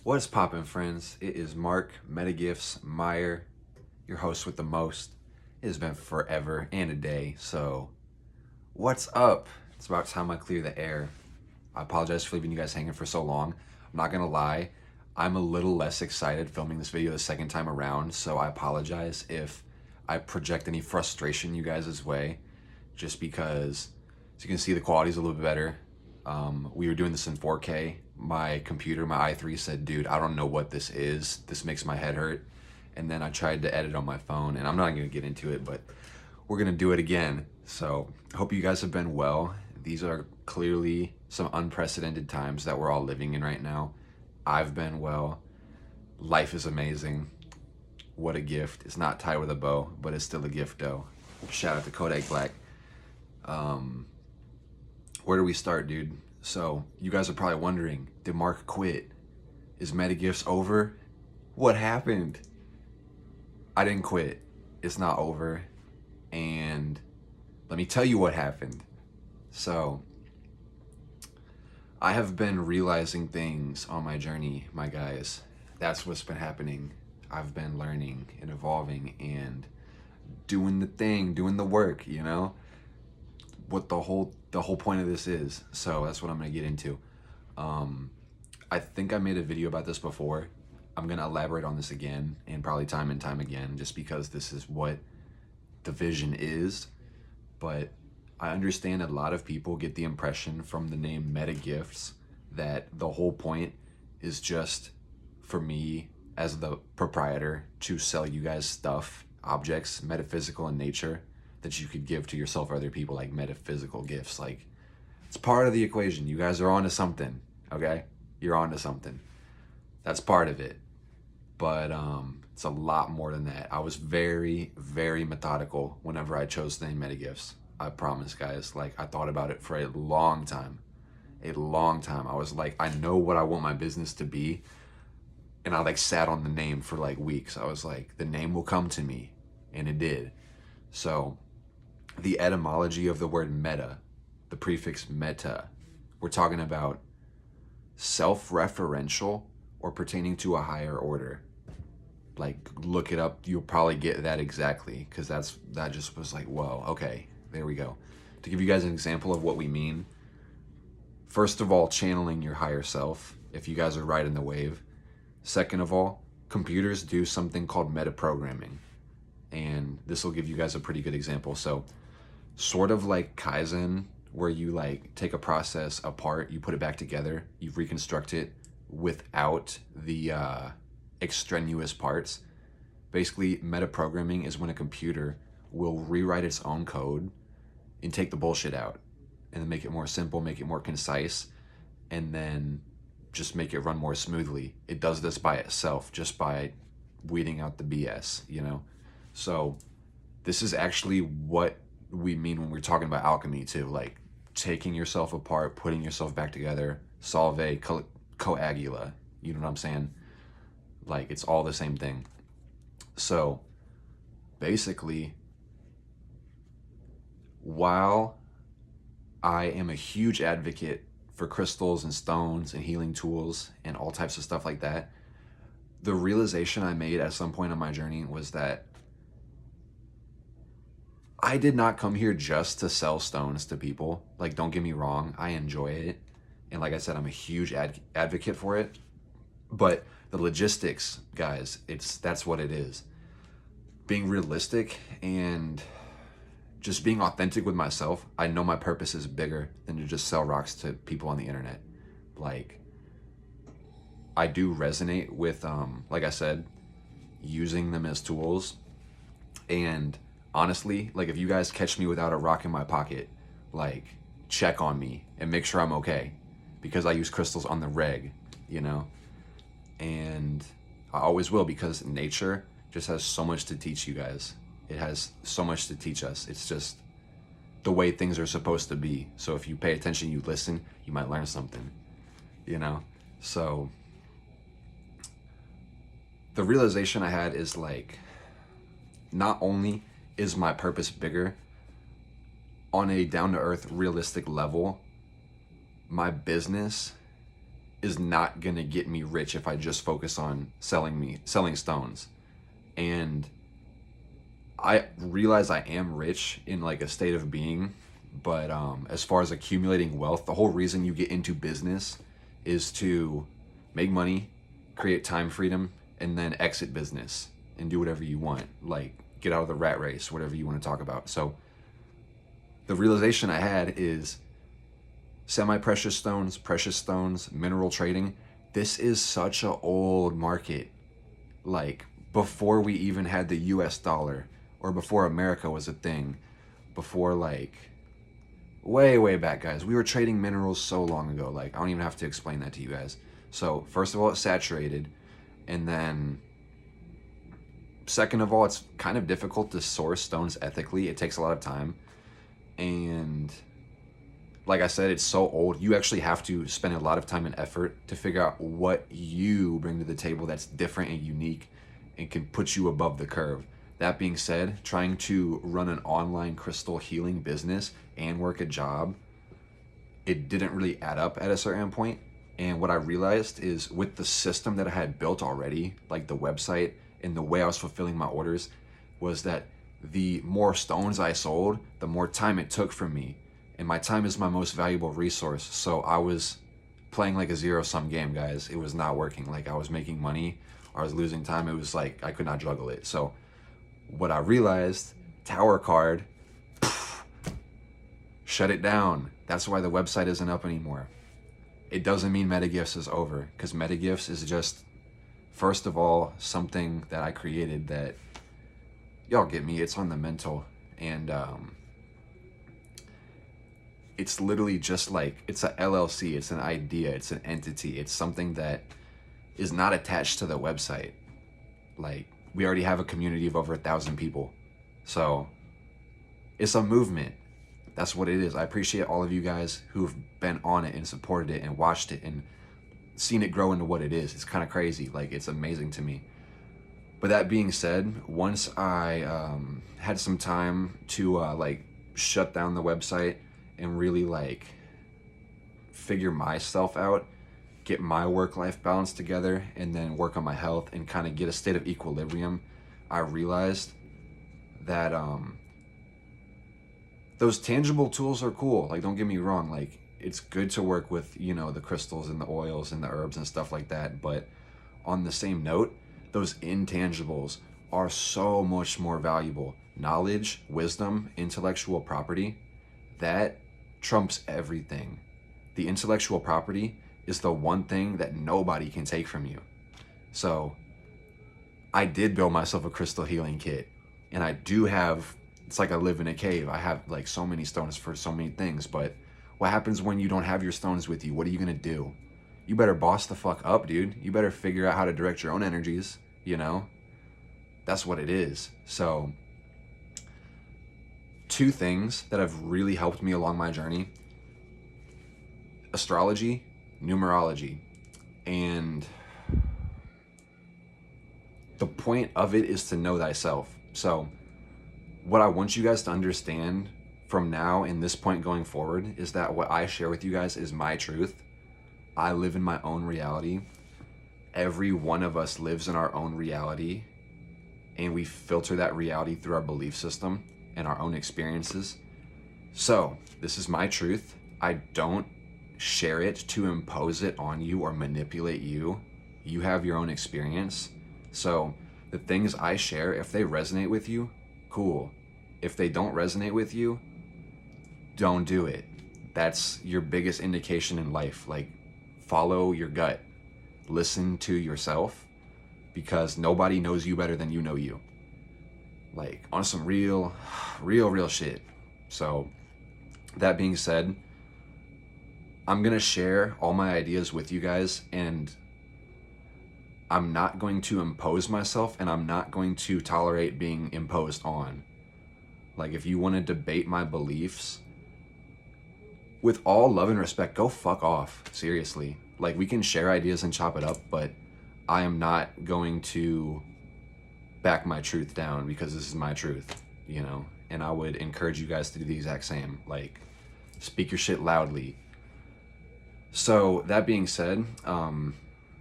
What's poppin', friends? It is Mark Metagifts Meyer, your host with the most. It has been forever and a day, so what's up? It's about time I clear the air. I apologize for leaving you guys hanging for so long. I'm not gonna lie, I'm a little less excited filming this video the second time around, so I apologize if I project any frustration you guys' way, just because, as you can see, the quality's a little bit better. We were doing this in 4K. My computer, my i3 said, dude, I don't know what this is. This makes my head hurt. And then I tried to edit on my phone, and I'm not gonna get into it, but we're gonna do it again. So I hope you guys have been well. These are clearly some unprecedented times that we're all living in right now. I've been well. Life is amazing. What a gift. It's not tied with a bow, but it's still a gift though. Shout out to Kodak Black. Where do we start, dude? So you guys are probably wondering, did Mark quit? Is Metagifts over? What happened? I didn't quit. It's not over. And let me tell you what happened. So I have been realizing things on my journey, my guys. That's what's been happening. I've been learning and evolving and doing the thing, doing the work, you know? What the whole point of this is. So that's what I'm gonna get into. I think I made a video about this before. I'm gonna elaborate on this again, and probably time and time again, just because this is what the vision is. But I understand a lot of people get the impression from the name Metagifts that the whole point is just for me as the proprietor to sell you guys stuff, objects, metaphysical in nature, that you could give to yourself or other people, like metaphysical gifts. Like, it's part of the equation. You guys are onto something, okay? You're onto something. That's part of it. But it's a lot more than that. I was very, very methodical whenever I chose the name Metagifts. I promise, guys. Like, I thought about it for a long time. A long time. I was like, I know what I want my business to be. And I like sat on the name for like weeks. I was like, the name will come to me. And it did. So the etymology of the word meta, the prefix meta, we're talking about self-referential or pertaining to a higher order. Like, look it up, you'll probably get that exactly, because that just was like, whoa, okay, there we go. To give you guys an example of what we mean, first of all, channeling your higher self, if you guys are riding the wave. Second of all, computers do something called metaprogramming, and this will give you guys a pretty good example. So sort of like Kaizen, where you like take a process apart, you put it back together, you reconstruct it without the extraneous parts. Basically, metaprogramming is when a computer will rewrite its own code and take the bullshit out and then make it more simple, make it more concise, and then just make it run more smoothly. It does this by itself, just by weeding out the BS, you know? So this is actually what we mean when we're talking about alchemy too, like taking yourself apart, putting yourself back together, solve coagula, you know what I'm saying? Like, it's all the same thing. So basically, while I am a huge advocate for crystals and stones and healing tools and all types of stuff like that, the realization I made at some point on my journey was that I did not come here just to sell stones to people. Like, don't get me wrong, I enjoy it. And like I said, I'm a huge advocate for it. But the logistics, guys, that's what it is. Being realistic and just being authentic with myself. I know my purpose is bigger than to just sell rocks to people on the internet. Like, I do resonate with, like I said, using them as tools. And honestly, like, if you guys catch me without a rock in my pocket, like, check on me and make sure I'm okay, because I use crystals on the reg, you know? And I always will, because nature just has so much to teach you guys. It has so much to teach us. It's just the way things are supposed to be. So if you pay attention, you listen, you might learn something, you know? So the realization I had is, like, not only is my purpose bigger, on a down-to-earth, realistic level, my business is not gonna get me rich if I just focus on selling stones. And I realize I am rich in like a state of being, but as far as accumulating wealth, the whole reason you get into business is to make money, create time freedom, and then exit business and do whatever you want, like get out of the rat race, whatever you want to talk about. So the realization I had is semi-precious stones, precious stones, mineral trading. This is such an old market. Like before we even had the US dollar, or before America was a thing, before like way back, guys. We were trading minerals so long ago. Like I don't even have to explain that to you guys. So first of all, it's saturated, and then second of all, it's kind of difficult to source stones ethically. It takes a lot of time, and like I said, it's so old. You actually have to spend a lot of time and effort to figure out what you bring to the table that's different and unique and can put you above the curve. That being said, trying to run an online crystal healing business and work a job, it didn't really add up at a certain point. And what I realized is with the system that I had built already, like the website and the way I was fulfilling my orders, was that the more stones I sold, the more time it took from me. And my time is my most valuable resource. So I was playing like a zero-sum game, guys. It was not working. Like I was making money or I was losing time. It was like I could not juggle it. So what I realized, tower card, shut it down. That's why the website isn't up anymore. It doesn't mean MetaGifts is over, because MetaGifts is just, first of all, something that I created that, y'all get me, it's on the mental. And it's literally just like, it's a LLC, it's an idea, it's an entity, it's something that is not attached to the website. Like, we already have a community of over 1,000 people. So it's a movement. That's what it is. I appreciate all of you guys who've been on it and supported it and watched it and seen it grow into what it is. It's kind of crazy. Like, it's amazing to me. But that being said, once I had some time to like shut down the website and really like figure myself out, get my work-life balance together, and then work on my health and kind of get a state of equilibrium, I realized that those tangible tools are cool. Like, don't get me wrong, like it's good to work with, you know, the crystals and the oils and the herbs and stuff like that. But on the same note, those intangibles are so much more valuable. Knowledge, wisdom, intellectual property, that trumps everything. The intellectual property is the one thing that nobody can take from you. So I did build myself a crystal healing kit, and I do have, it's like I live in a cave. I have like so many stones for so many things. But what happens when you don't have your stones with you? What are you gonna do? You better boss the fuck up, dude. You better figure out how to direct your own energies, you know? That's what it is. So 2 things that have really helped me along my journey: astrology, numerology. And the point of it is to know thyself. So what I want you guys to understand from now and this point going forward is that what I share with you guys is my truth. I live in my own reality. Every one of us lives in our own reality, and we filter that reality through our belief system and our own experiences. So this is my truth. I don't share it to impose it on you or manipulate you. You have your own experience. So the things I share, if they resonate with you, cool. If they don't resonate with you, don't do it. That's your biggest indication in life. Like, follow your gut. Listen to yourself, because nobody knows you better than you know you. Like, on some real shit. So that being said, I'm gonna share all my ideas with you guys, and I'm not going to impose myself, and I'm not going to tolerate being imposed on. Like, if you want to debate my beliefs, with all love and respect, go fuck off. Seriously. Like, we can share ideas and chop it up, but I am not going to back my truth down, because this is my truth, you know? And I would encourage you guys to do the exact same. Like, speak your shit loudly. So that being said,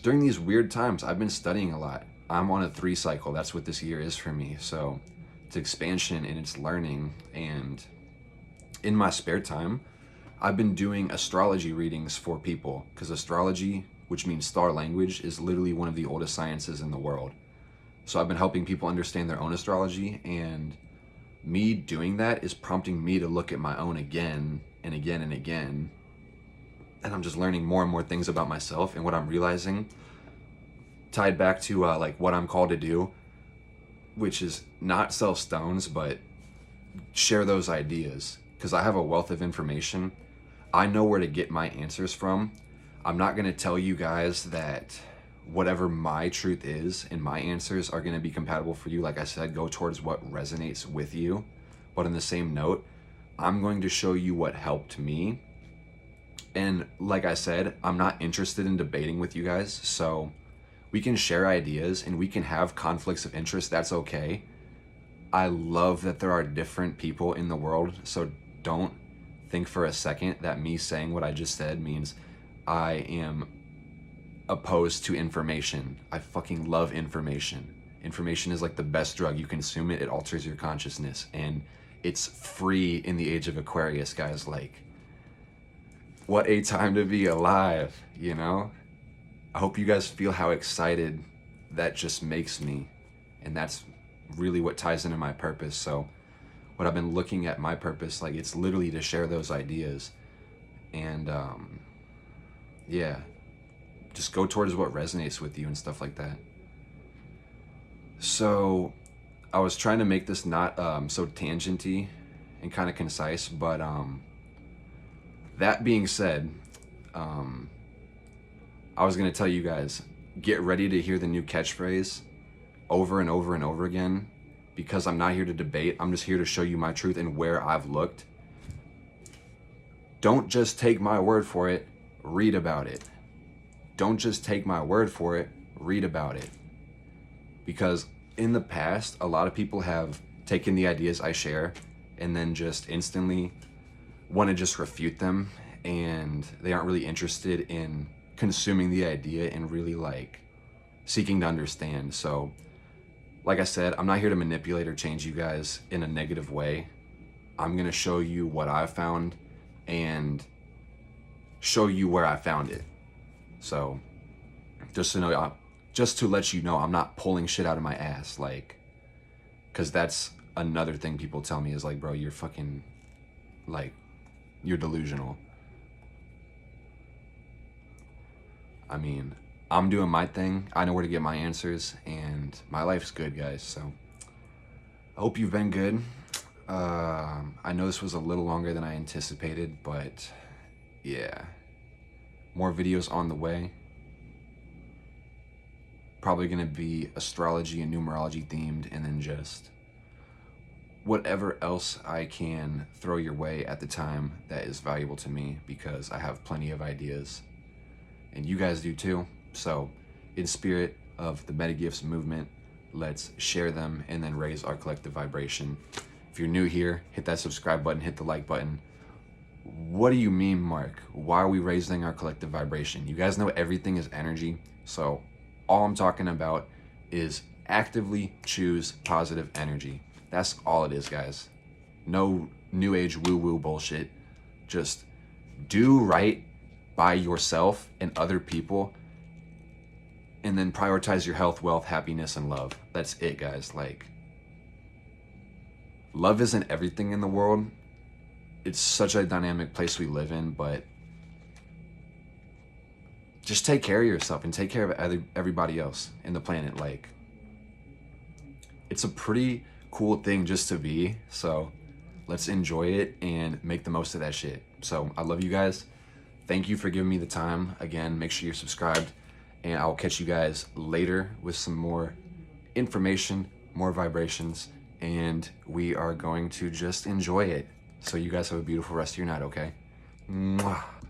during these weird times, I've been studying a lot. I'm on a 3 cycle. That's what this year is for me. So it's expansion and it's learning. And in my spare time, I've been doing astrology readings for people because astrology, which means star language, is literally one of the oldest sciences in the world. So I've been helping people understand their own astrology, and me doing that is prompting me to look at my own again and again and again. And I'm just learning more and more things about myself, and what I'm realizing tied back to like what I'm called to do, which is not sell stones, but share those ideas. Because I have a wealth of information. I know where to get my answers from. I'm not going to tell you guys that whatever my truth is and my answers are going to be compatible for you. Like I said, go towards what resonates with you. But on the same note, I'm going to show you what helped me. And like I said, I'm not interested in debating with you guys. So we can share ideas and we can have conflicts of interest. That's okay. I love that there are different people in the world. So don't think for a second that me saying what I just said means I am opposed to information. I fucking love information. Information is like the best drug. You consume it, it alters your consciousness, and it's free in the age of Aquarius, guys. Like, what a time to be alive, you know? I hope you guys feel how excited that just makes me, and that's really what ties into my purpose. So what I've been looking at my purpose, like, it's literally to share those ideas, and yeah, just go towards what resonates with you and stuff like that. So I was trying to make this not so tangenty and kind of concise, but that being said, I was gonna tell you guys, get ready to hear the new catchphrase over and over and over again, because I'm not here to debate. I'm just here to show you my truth and where I've looked. Don't just take my word for it, read about it. Don't just take my word for it, read about it. Because in the past, a lot of people have taken the ideas I share and then just instantly want to just refute them, and they aren't really interested in consuming the idea and really like seeking to understand. So like I said, I'm not here to manipulate or change you guys in a negative way. I'm going to show you what I found and show you where I found it. So just to let you know, I'm not pulling shit out of my ass, like, because that's another thing people tell me is like, bro, you're fucking, like, you're delusional. I mean, I'm doing my thing. I know where to get my answers, and my life's good, guys. So I hope you've been good. I know this was a little longer than I anticipated, but yeah, more videos on the way. Probably gonna be astrology and numerology themed, and then just whatever else I can throw your way at the time that is valuable to me, because I have plenty of ideas and you guys do too. So in spirit of the Metagifts movement, let's share them and then raise our collective vibration. If you're new here, hit that subscribe button, hit the like button. What do you mean, Mark? Why are we raising our collective vibration? You guys know everything is energy. So all I'm talking about is actively choose positive energy. That's all it is, guys. No new age woo-woo bullshit. Just do right by yourself and other people, and then prioritize your health, wealth, happiness, and love. That's it, guys. Like, love isn't everything in the world. It's such a dynamic place we live in, but just take care of yourself and take care of everybody else in the planet. Like, it's a pretty cool thing just to be. So let's enjoy it and make the most of that shit. So I love you guys. Thank you for giving me the time. Again, make sure you're subscribed, and I'll catch you guys later with some more information, more vibrations, and we are going to just enjoy it. So you guys have a beautiful rest of your night, okay? Mwah.